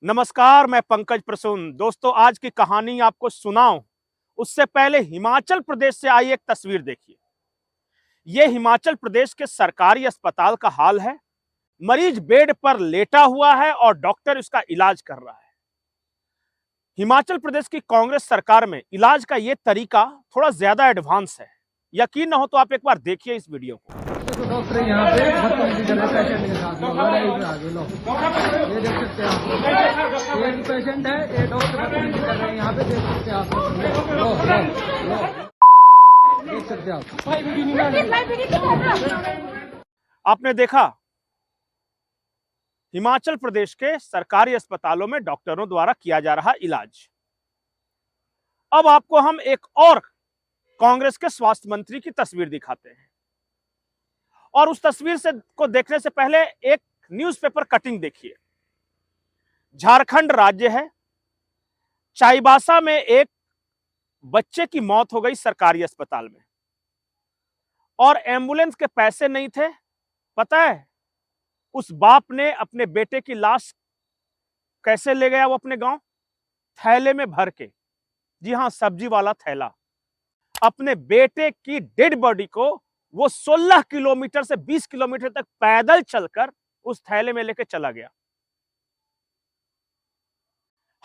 नमस्कार, मैं पंकज प्रसून। दोस्तों, आज की कहानी आपको सुनाऊं उससे पहले हिमाचल प्रदेश से आई एक तस्वीर देखिए। यह हिमाचल प्रदेश के सरकारी अस्पताल का हाल है। मरीज बेड पर लेटा हुआ है और डॉक्टर उसका इलाज कर रहा है। हिमाचल प्रदेश की कांग्रेस सरकार में इलाज का यह तरीका थोड़ा ज्यादा एडवांस है। यकीन न हो तो आप एक बार देखिए इस वीडियो को। डॉक्टर यहाँ पे बदतमीजी कर रहे हैं पेशेंट के साथ। आगे लो, ये देख सकते हैं आप। एक पेशेंट है, ये डॉक्टर बदतमीजी कर रहे हैं यहाँ पे, देख सकते हैं आप। देख सकते हैं आप। आपने देखा, हिमाचल प्रदेश के सरकारी अस्पतालों में डॉक्टरों द्वारा किया जा रहा इलाज। अब आपको हम एक और कांग्रेस के स्वास्थ्य मंत्री की तस्वीर दिखाते हैं और उस तस्वीर से को देखने से पहले एक न्यूज़पेपर कटिंग देखिए। झारखंड राज्य है। चाईबासा में एक बच्चे की मौत हो गई सरकारी अस्पताल में और एम्बुलेंस के पैसे नहीं थे। पता है उस बाप ने अपने बेटे की लाश कैसे ले गया? वो अपने गांव थैले में भर के, जी हां, सब्जी वाला थैला। अपने बेटे की डेड बॉडी को वो 16 किलोमीटर से 20 किलोमीटर तक पैदल चलकर उस थैले में लेकर चला गया।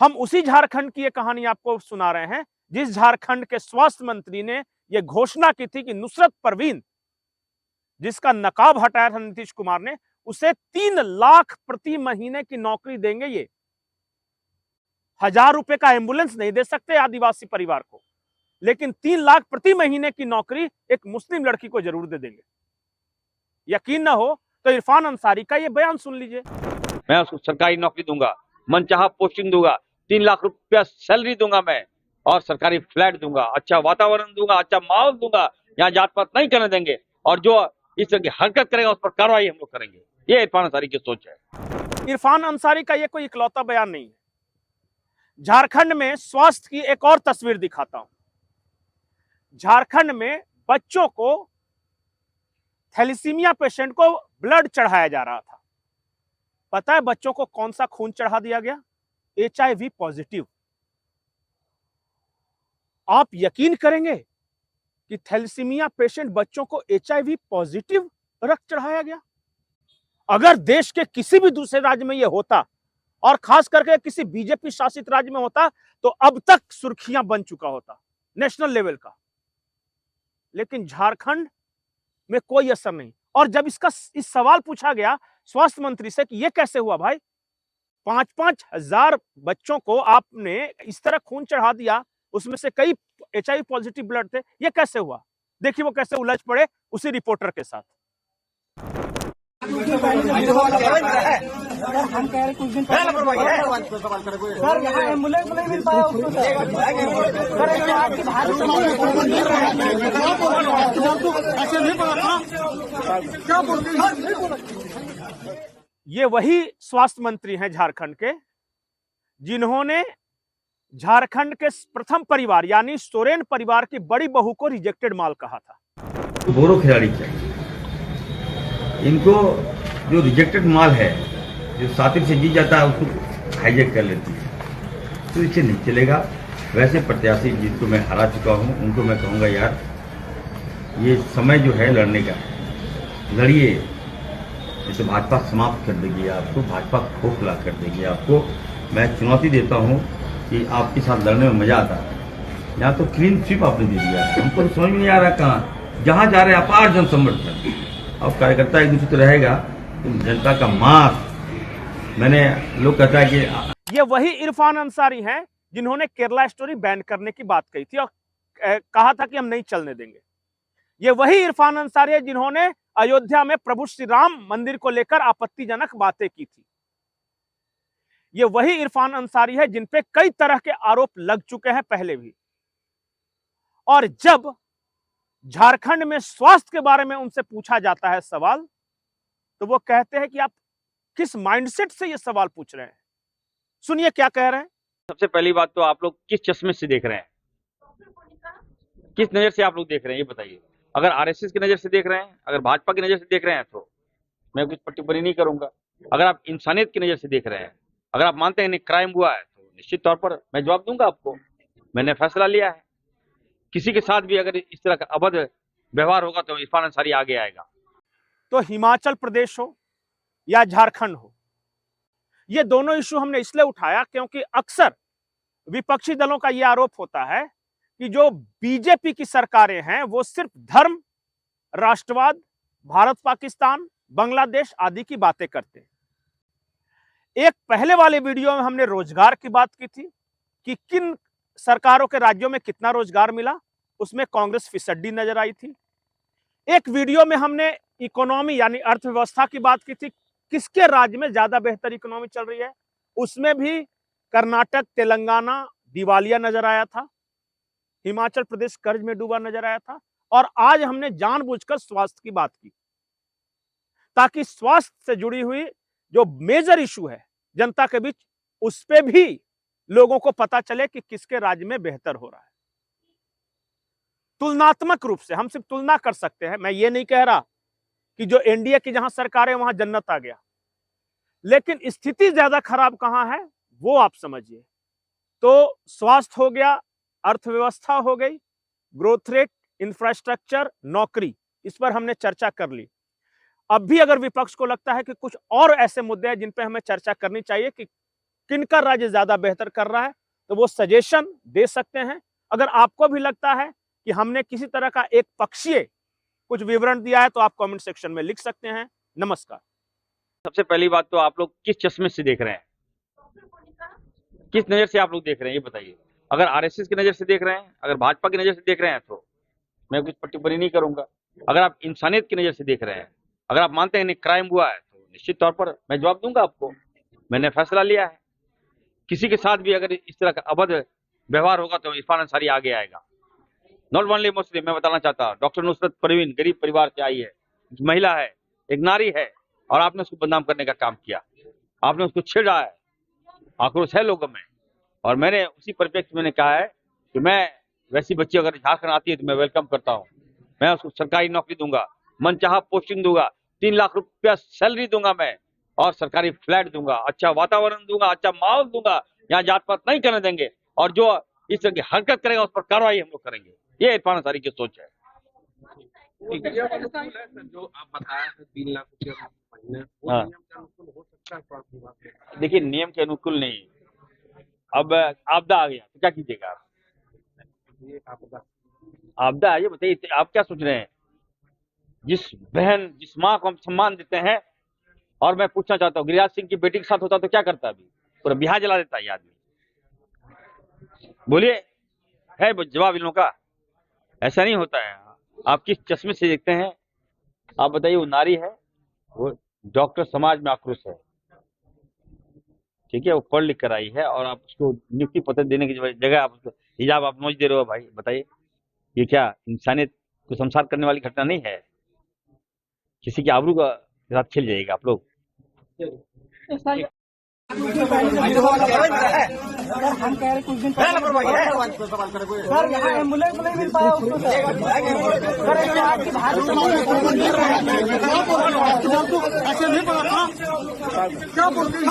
हम उसी झारखंड की ये कहानी आपको सुना रहे हैं जिस झारखंड के स्वास्थ्य मंत्री ने यह घोषणा की थी कि नुसरत परवीन, जिसका नकाब हटाया था नीतीश कुमार ने, उसे 3 लाख प्रति महीने की नौकरी देंगे। ये 1000 रुपए का एम्बुलेंस नहीं दे सकते आदिवासी परिवार को, लेकिन 3 लाख प्रति महीने की नौकरी एक मुस्लिम लड़की को जरूर दे देंगे। यकीन ना हो तो इरफान अंसारी का ये बयान सुन लीजिए। मैं उसको सरकारी नौकरी दूंगा, मनचाहा पोस्टिंग दूंगा, 3 लाख रुपया सैलरी दूंगा मैं, और सरकारी फ्लैट दूंगा, अच्छा वातावरण दूंगा, अच्छा माहौल दूंगा। यहाँ जात पात नहीं करने देंगे और जो इस तरह की हरकत करेगा उस पर कार्रवाई हम लोग करेंगे। ये इरफान अंसारी की सोच है। इरफान अंसारी का ये कोई इकलौता बयान नहीं है। झारखंड में स्वास्थ्य की एक और तस्वीर दिखाता हूं। झारखंड में बच्चों को, थैलेसीमिया पेशेंट को ब्लड चढ़ाया जा रहा था। पता है बच्चों को कौन सा खून चढ़ा दिया गया? HIV positive. आप यकीन करेंगे कि थैलेसीमिया पेशेंट बच्चों को HIV पॉजिटिव रक्त चढ़ाया गया? अगर देश के किसी भी दूसरे राज्य में यह होता, और खास करके किसी बीजेपी शासित राज्य में होता, तो अब तक सुर्खियां बन चुका होता, नेशनल लेवल का। लेकिन झारखंड में कोई असर नहीं। और जब इस सवाल पूछा गया स्वास्थ्य मंत्री से कि यह कैसे हुआ भाई, 5-5 हजार बच्चों को आपने इस तरह खून चढ़ा दिया, उसमें से कई HIV पॉजिटिव ब्लड थे, यह कैसे हुआ? देखिए वो कैसे उलझ पड़े उसी रिपोर्टर के साथ। हम कह रहे कुछ दिन सर, यहाँ एम्बुलेंस नहीं मिल पाया उसको। ये वही स्वास्थ्य मंत्री हैं झारखंड के, जिन्होंने झारखंड के प्रथम परिवार यानी सोरेन परिवार की बड़ी बहू को रिजेक्टेड माल कहा था। बोरो खिलाड़ी चाहिए इनको। जो रिजेक्टेड माल है, जो सातिर से जी जाता है, उसको हाईजेक कर लेती है, तो इससे नहीं चलेगा। वैसे प्रत्याशी जिनको मैं हरा चुका हूं, उनको मैं कहूंगा यार, ये समय जो है लड़ने का, लड़िए। जैसे भाजपा समाप्त कर देगी आपको, भाजपा खोखला कर देगी आपको। मैं चुनौती देता हूं कि आपके साथ लड़ने में मजा आता है। यहाँ तो क्लीन स्वीप आपने दे दिया है, हमको तो समझ में नहीं आ रहा कहाँ जहाँ जा रहे हैं। अपार जन समर्थन, अब कार्यकर्ता एक दूसरे तो रहेगा, तो जनता का मास। मैंने लोग कहता है कि ये वही इरफान अंसारी हैं जिन्होंने केरला स्टोरी बैन करने की बात कही थी और कहा था कि हम नहीं चलने देंगे। ये वही इरफान अंसारी है जिन्होंने अयोध्या में प्रभु श्री राम मंदिर को लेकर आपत्तिजनक बातें की थी। ये वही इरफान अंसारी है जिन पे कई तरह के आरोप लग चुके हैं पहले भी। और जब झारखंड में स्वास्थ्य के बारे में उनसे पूछा जाता है सवाल, तो वो कहते हैं कि आप किस माइंडसेट से ये सवाल पूछ रहे हैं। सुनिए क्या कह रहे हैं। सबसे पहली बात तो आप लोग किस चश्मे से देख रहे हैं, किस नजर से आप लोग देख रहे हैं, ये बताइए। अगर RSS की नजर से देख रहे हैं, अगर भाजपा की नजर से देख रहे हैं, तो मैं कुछ टिप्पणी नहीं करूंगा। अगर आप इंसानियत की नजर से देख रहे हैं, अगर आप मानते हैं क्राइम हुआ है तो निश्चित तौर पर मैं जवाब दूंगा आपको। मैंने फैसला लिया है, किसी के साथ भी अगर इस तरह का अभद्र व्यवहार होगा तो इरफान अंसारी आगे आएगा। तो हिमाचल प्रदेश हो या झारखंड हो, ये दोनों इशू हमने इसलिए उठाया क्योंकि अक्सर विपक्षी दलों का यह आरोप होता है कि जो बीजेपी की सरकारें हैं वो सिर्फ धर्म, राष्ट्रवाद, भारत पाकिस्तान, बांग्लादेश आदि की बातें करते हैं। एक पहले वाले वीडियो में हमने रोजगार की बात की थी कि किन सरकारों के राज्यों में कितना रोजगार मिला, उसमें कांग्रेस फिसड्डी नजर आई थी। एक वीडियो में हमने इकोनॉमी यानी अर्थव्यवस्था की बात की थी, किसके राज्य में ज्यादा बेहतर इकोनॉमी चल रही है, उसमें भी कर्नाटक, तेलंगाना दिवालिया नजर आया था, हिमाचल प्रदेश कर्ज में डूबा नजर आया था। और आज हमने जानबूझकर स्वास्थ्य की बात की ताकि स्वास्थ्य से जुड़ी हुई जो मेजर इशू है जनता के बीच, उस पे भी लोगों को पता चले कि किसके राज्य में बेहतर हो रहा है। तुलनात्मक रूप से हम सिर्फ तुलना कर सकते हैं। मैं ये नहीं कह रहा कि जो एनडीए की जहां सरकार है वहां जन्नत आ गया, लेकिन स्थिति ज्यादा खराब कहां है वो आप समझिए। तो स्वास्थ्य हो गया, अर्थव्यवस्था हो गई, ग्रोथ रेट, इंफ्रास्ट्रक्चर, नौकरी, इस पर हमने चर्चा कर ली। अब भी अगर विपक्ष को लगता है कि कुछ और ऐसे मुद्दे हैं जिन पे हमें चर्चा करनी चाहिए कि किनका राज्य ज्यादा बेहतर कर रहा है, तो वो सजेशन दे सकते हैं। अगर आपको भी लगता है कि हमने किसी तरह का एक पक्षीय कुछ विवरण दिया है तो आप कमेंट सेक्शन में लिख सकते हैं। नमस्कार। सबसे पहली बात तो आप लोग किस चश्मे से देख रहे हैं, किस नजर से आप लोग देख रहे हैं ये बताइए। अगर आरएसएस की नजर से देख रहे हैं, अगर भाजपा की नजर से देख रहे हैं तो मैं कुछ टिप्पणी नहीं करूंगा। अगर आप इंसानियत की नजर से देख रहे हैं, अगर आप मानते हैं क्राइम हुआ है तो निश्चित तौर पर मैं जवाब दूंगा आपको। मैंने फैसला लिया है, किसी के साथ भी अगर इस तरह का अभद्र व्यवहार होगा तो इरफान अंसारी आगे आएगा। नॉट ओनली मुस्लिम, मैं बताना चाहता हूँ, डॉक्टर नुसरत परवीन गरीब परिवार से आई है, महिला है, एक नारी है, और आपने उसको बदनाम करने का काम किया, आपने उसको छेड़ा है। आक्रोश है लोगों में, और मैंने उसी परिप्रेक्ष्य में कहा है कि मैं वैसी बच्ची अगर झारखंड आती है तो मैं वेलकम करता हूँ। मैं उसको सरकारी नौकरी दूंगा, मनचाहा पोस्टिंग दूंगा, 3 लाख रुपया सैलरी दूंगा मैं, और सरकारी फ्लैट दूंगा, अच्छा वातावरण दूंगा, अच्छा माहौल दूंगा, यहाँ जात पात नहीं करने देंगे, और जो इस तरह की हरकत करेगा उस पर कार्रवाई हम लोग करेंगे। ये इरफान अंसारी की सोच है। जो आप बताया 3 लाख रुपया महीने, वो हाँ। नियम के अनुकूल हो सकता है स्वास्थ्य विभाग के? देखिए, नियम के अनुकूल नहीं, अब आपदा आ गया तो क्या कीजिएगा आप? ये आपदा आपदा है, ये बताइए आप क्या सोच रहे हैं? जिस बहन, जिस माँ को हम सम्मान देते हैं, और मैं पूछना चाहता हूँ, गिरिराज सिंह की बेटी के साथ होता तो क्या करता? अभी पूरा बिहार जला देता ये आदमी। बोलिए, है जवाब इन लोगों का? ऐसा नहीं होता है। आप किस चश्मे से देखते हैं आप बताइए। वो नारी है, वो डॉक्टर समाज में आक्रोश है, ठीक है, वो पढ़ लिख कर आई है, और आप उसको नियुक्ति पत्र देने की जगह आप उसको हिजाब आप नोच दे रहे हो। भाई बताइए, ये क्या इंसानियत को संसार करने वाली घटना नहीं है? किसी की आबरू का साथ खेल जाएगा आप लोग। हम कह रहे कुछ दिन सर यहाँ एम्बुलेंस नहीं मिल पाया उसको सर आपकी भाषा ऐसे नहीं बोला था, क्या बोलते हैं?